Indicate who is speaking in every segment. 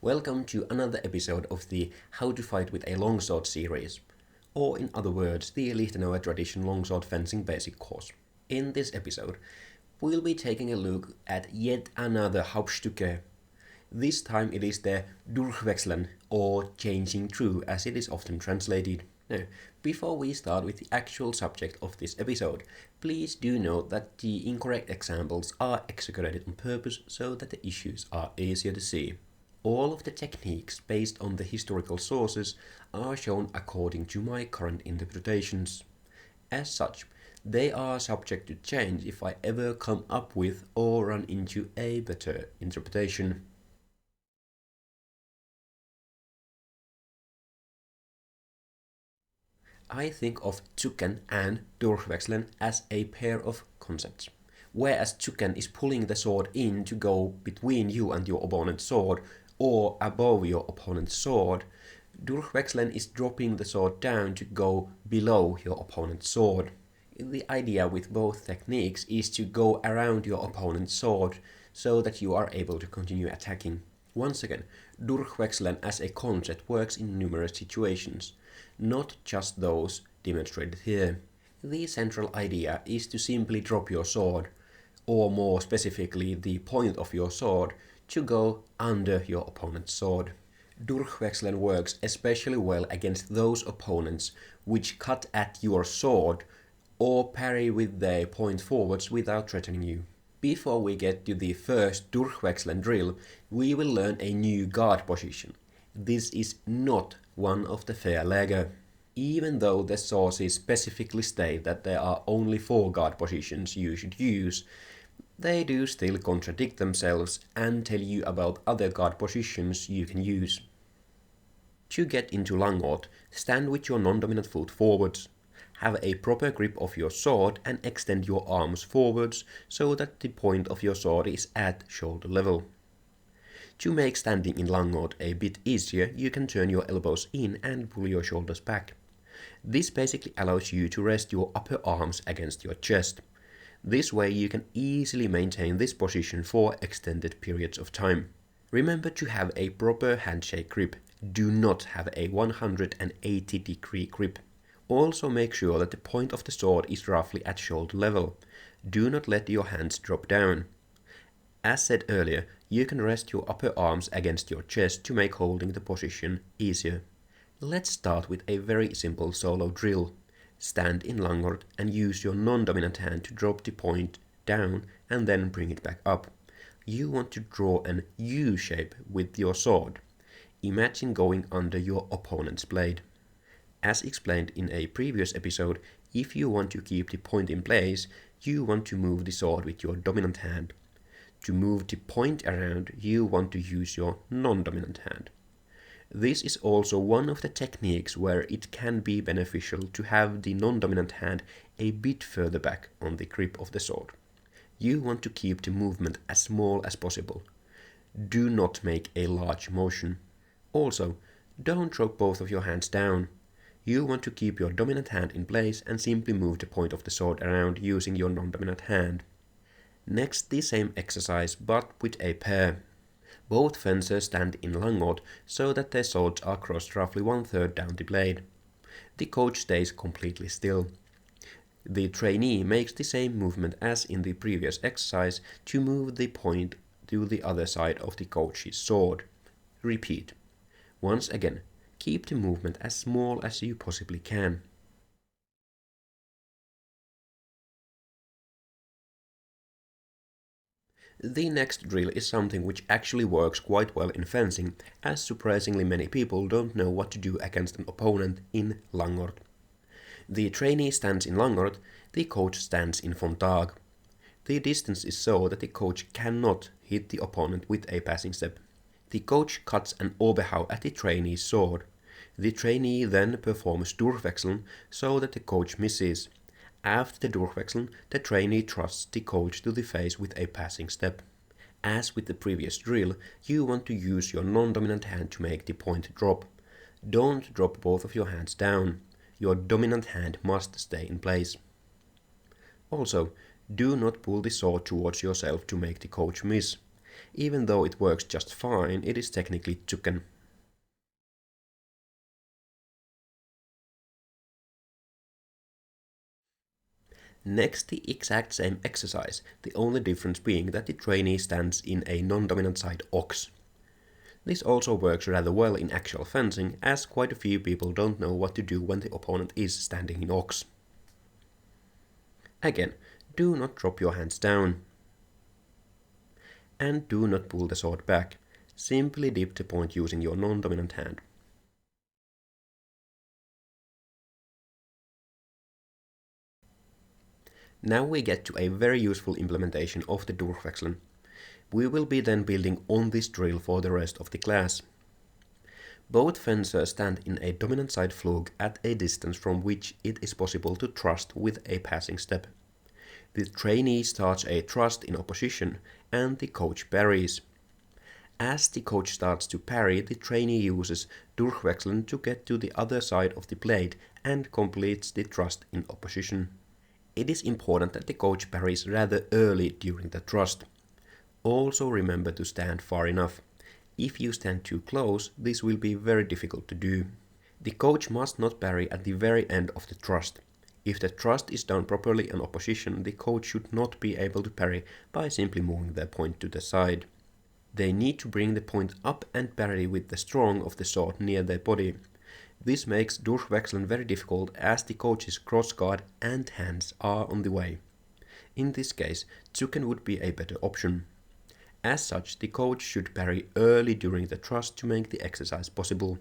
Speaker 1: Welcome to another episode of the How to Fight with a Longsword series, or in other words, the Lichtenauer Tradition Longsword Fencing Basic Course. In this episode, we'll be taking a look at yet another Hauptstücke. This time it is the Durchwechseln, or changing through as it is often translated. Now, before we start with the actual subject of this episode, please do note that the incorrect examples are exaggerated on purpose so that the issues are easier to see. All of the techniques based on the historical sources are shown according to my current interpretations. As such, they are subject to change if I ever come up with or run into a better interpretation. I think of Zucken and Durchwechseln as a pair of concepts. Whereas Zucken is pulling the sword in to go between you and your opponent's sword, or above your opponent's sword, Durchwechseln is dropping the sword down to go below your opponent's sword. The idea with both techniques is to go around your opponent's sword so that you are able to continue attacking. Once again, Durchwechseln as a concept works in numerous situations, not just those demonstrated here. The central idea is to simply drop your sword, or more specifically the point of your sword, to go under your opponent's sword. Durchwechseln works especially well against those opponents which cut at your sword or parry with their point forwards without threatening you. Before we get to the first Durchwechseln drill, we will learn a new guard position. This is not one of the Verläge. Even though the sources specifically state that there are only 4 guard positions you should use, they do still contradict themselves and tell you about other guard positions you can use. To get into Langort, stand with your non-dominant foot forwards. Have a proper grip of your sword and extend your arms forwards so that the point of your sword is at shoulder level. To make standing in Langort a bit easier, you can turn your elbows in and pull your shoulders back. This basically allows you to rest your upper arms against your chest. This way you can easily maintain this position for extended periods of time. Remember to have a proper handshake grip. Do not have a 180-degree grip. Also make sure that the point of the sword is roughly at shoulder level. Do not let your hands drop down. As said earlier, you can rest your upper arms against your chest to make holding the position easier. Let's start with a very simple solo drill. Stand in Langort and use your non-dominant hand to drop the point down and then bring it back up. You want to draw an U shape with your sword. Imagine going under your opponent's blade. As explained in a previous episode, if you want to keep the point in place, you want to move the sword with your dominant hand. To move the point around, you want to use your non-dominant hand. This is also one of the techniques where it can be beneficial to have the non-dominant hand a bit further back on the grip of the sword. You want to keep the movement as small as possible. Do not make a large motion. Also, don't drop both of your hands down. You want to keep your dominant hand in place and simply move the point of the sword around using your non-dominant hand. Next, the same exercise but with a pair. Both fencers stand in Langort so that their swords are crossed roughly 1/3 down the blade. The coach stays completely still. The trainee makes the same movement as in the previous exercise to move the point to the other side of the coach's sword. Repeat. Once again, keep the movement as small as you possibly can. The next drill is something which actually works quite well in fencing, as surprisingly many people don't know what to do against an opponent in Langort. The trainee stands in Langort, the coach stands in Fontag. The distance is so that the coach cannot hit the opponent with a passing step. The coach cuts an Oberhau at the trainee's sword. The trainee then performs Durchwechseln so that the coach misses. After the Durchwechseln, the trainee thrusts the coach to the face with a passing step. As with the previous drill, you want to use your non-dominant hand to make the point drop. Don't drop both of your hands down. Your dominant hand must stay in place. Also, do not pull the sword towards yourself to make the coach miss. Even though it works just fine, it is technically Zuken. Next, the exact same exercise, the only difference being that the trainee stands in a non-dominant side ox. This also works rather well in actual fencing, as quite a few people don't know what to do when the opponent is standing in ox. Again, do not drop your hands down. And do not pull the sword back, simply dip the point using your non-dominant hand. Now we get to a very useful implementation of the Durchwechseln. We will be then building on this drill for the rest of the class. Both fencers stand in a dominant side flug at a distance from which it is possible to thrust with a passing step. The trainee starts a thrust in opposition and the coach parries. As the coach starts to parry, the trainee uses Durchwechseln to get to the other side of the blade and completes the thrust in opposition. It is important that the coach parries rather early during the thrust. Also remember to stand far enough. If you stand too close, this will be very difficult to do. The coach must not parry at the very end of the thrust. If the thrust is done properly in opposition, the coach should not be able to parry by simply moving their point to the side. They need to bring the point up and parry with the strong of the sword near their body. This makes Durchwechseln very difficult as the coach's crossguard and hands are on the way. In this case, Zuken would be a better option. As such, the coach should parry early during the thrust to make the exercise possible.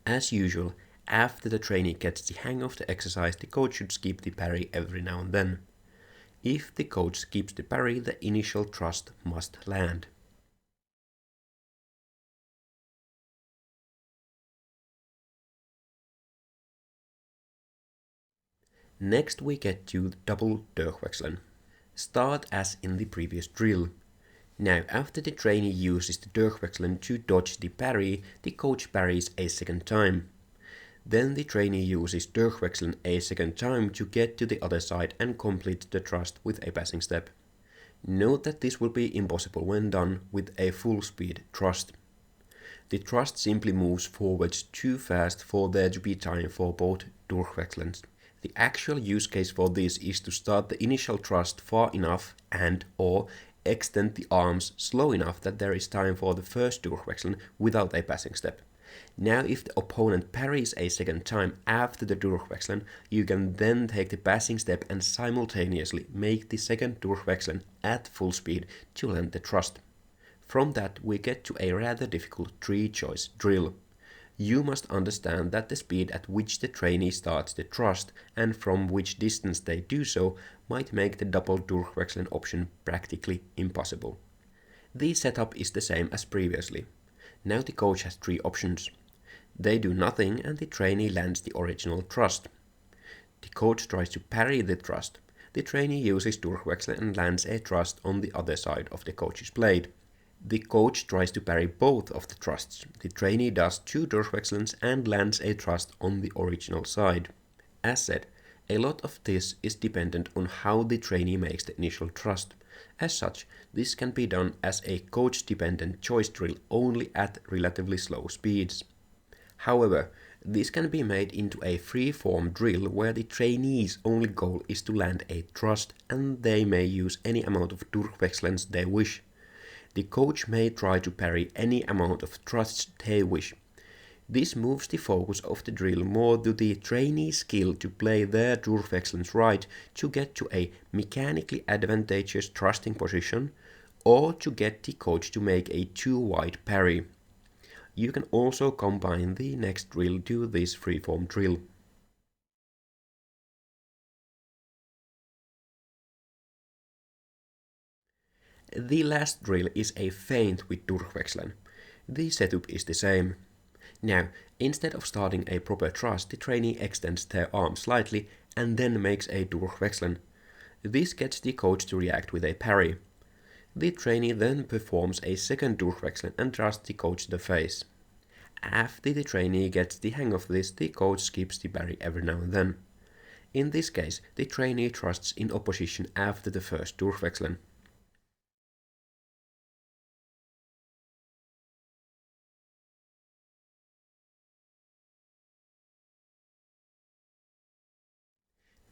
Speaker 1: As usual, after the trainee gets the hang of the exercise, the coach should skip the parry every now and then. If the coach skips the parry, the initial thrust must land. Next we get to double Durchwechseln. Start as in the previous drill. Now after the trainee uses the Durchwechseln to dodge the parry, the coach parries a second time. Then the trainee uses Durchwechseln a second time to get to the other side and complete the thrust with a passing step. Note that this will be impossible when done with a full speed thrust. The thrust simply moves forwards too fast for there to be time for both Durchwechselns. The actual use case for this is to start the initial thrust far enough and or extend the arms slow enough that there is time for the first Durchwechseln without a passing step. Now if the opponent parries a second time after the Durchwechseln, you can then take the passing step and simultaneously make the second Durchwechseln at full speed to land the thrust. From that we get to a rather difficult three-choice drill. You must understand that the speed at which the trainee starts the thrust and from which distance they do so might make the double Durchwechseln option practically impossible. The setup is the same as previously. Now the coach has three options. They do nothing and the trainee lands the original thrust. The coach tries to parry the thrust. The trainee uses Durchwechseln and lands a thrust on the other side of the coach's blade. The coach tries to parry both of the thrusts. The trainee does two Durchwechselns and lands a thrust on the original side. As said, a lot of this is dependent on how the trainee makes the initial thrust. As such, this can be done as a coach-dependent choice drill only at relatively slow speeds. However, this can be made into a free-form drill where the trainee's only goal is to land a thrust and they may use any amount of Durchwechselns they wish. The coach may try to parry any amount of thrusts they wish. This moves the focus of the drill more to the trainee's skill to play their Durchwechselns right to get to a mechanically advantageous thrusting position or to get the coach to make a too wide parry. You can also combine the next drill to this freeform drill. The last drill is a feint with Durchwechseln. The setup is the same. Now, instead of starting a proper thrust, the trainee extends their arm slightly and then makes a Durchwechseln. This gets the coach to react with a parry. The trainee then performs a second Durchwechseln and thrusts the coach in the face. After the trainee gets the hang of this, the coach skips the parry every now and then. In this case, the trainee thrusts in opposition after the first Durchwechseln.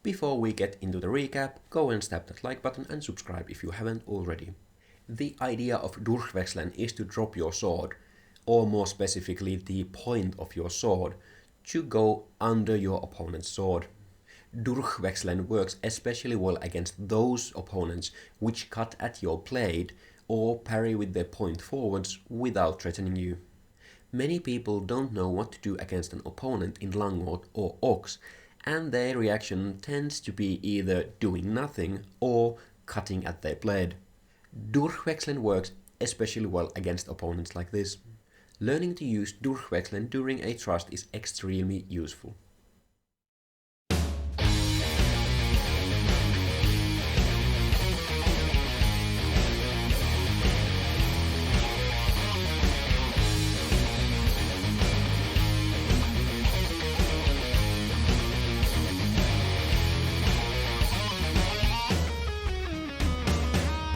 Speaker 1: Before we get into the recap, go and tap that like button and subscribe if you haven't already. The idea of Durchwechseln is to drop your sword, or more specifically the point of your sword, to go under your opponent's sword. Durchwechseln works especially well against those opponents which cut at your blade or parry with their point forwards without threatening you. Many people don't know what to do against an opponent in Langort or Ox, and their reaction tends to be either doing nothing or cutting at their blade. Durchwechseln works especially well against opponents like this. Learning to use Durchwechseln during a thrust is extremely useful.